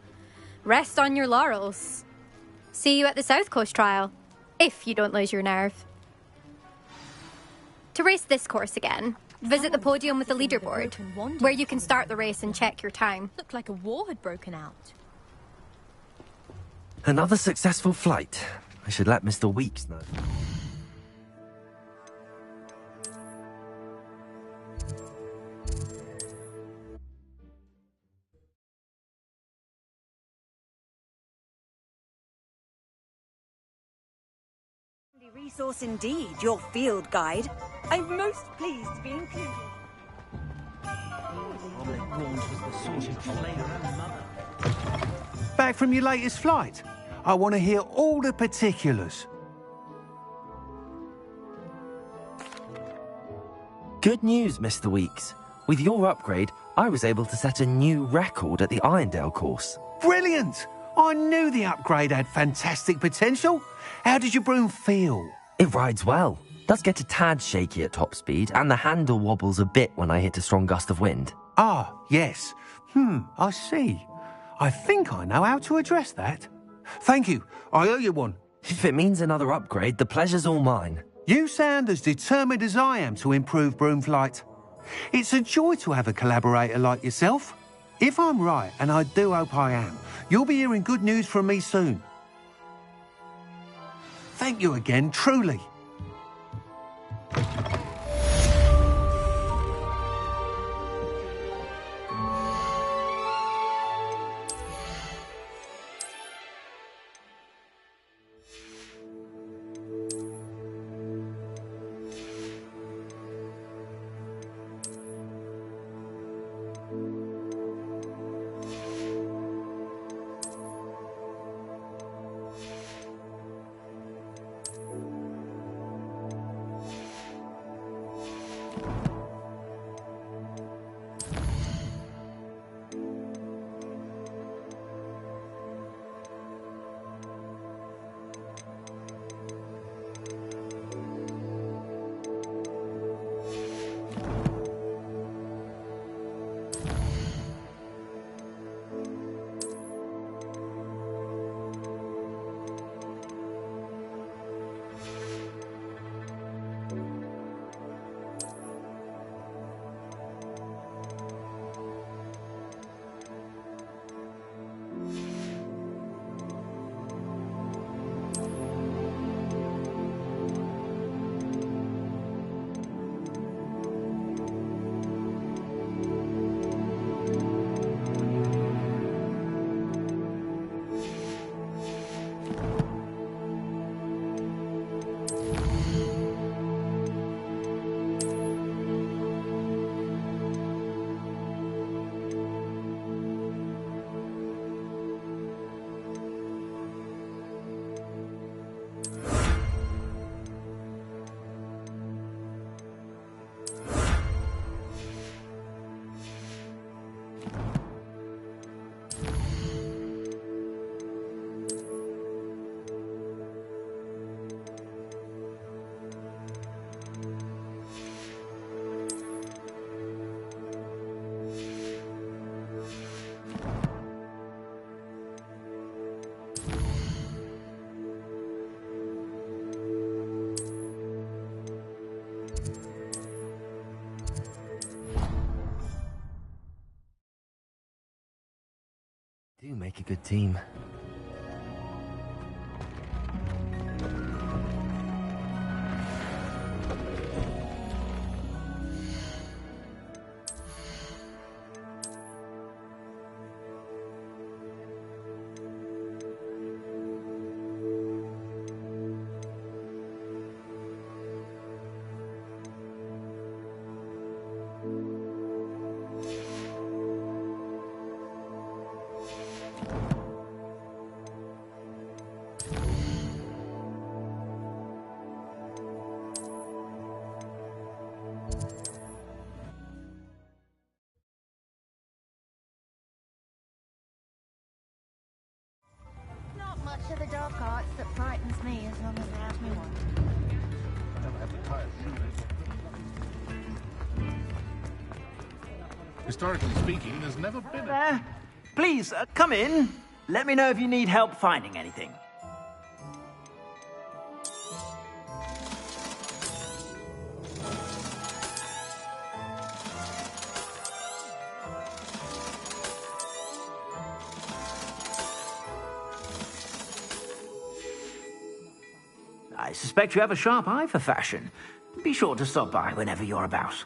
Rest on your laurels. See you at the South Coast trial, if you don't lose your nerve. To race this course again, visit the podium with the leaderboard, where you can start the race and check your time. Looked like a war had broken out. Another successful flight. I should let Mr. Weeks know. Resource indeed, your field guide. I'm most pleased to be included. Back from your latest flight? I want to hear all the particulars. Good news, Mr. Weeks. With your upgrade, I was able to set a new record at the Irondale course. Brilliant! I knew the upgrade had fantastic potential. How did your broom feel? It rides well. Does get a tad shaky at top speed, and the handle wobbles a bit when I hit a strong gust of wind. Ah, yes. I see. I think I know how to address that. Thank you. I owe you one. If it means another upgrade, the pleasure's all mine. You sound as determined as I am to improve broom flight. It's a joy to have a collaborator like yourself. If I'm right, and I do hope I am, you'll be hearing good news from me soon. Thank you again, truly. Do make a good team. much of the dark arts that frightens me as long as it has me one. Historically speaking, there's never been There. Please, come in. Let me know if you need help finding anything. I suspect you have a sharp eye for fashion. Be sure to stop by whenever you're about.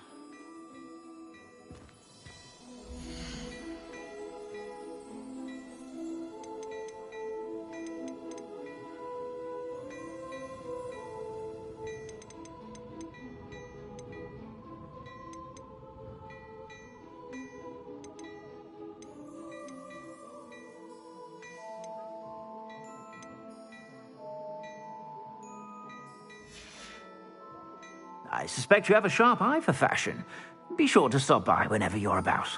I suspect you have a sharp eye for fashion. Be sure to stop by whenever you're about.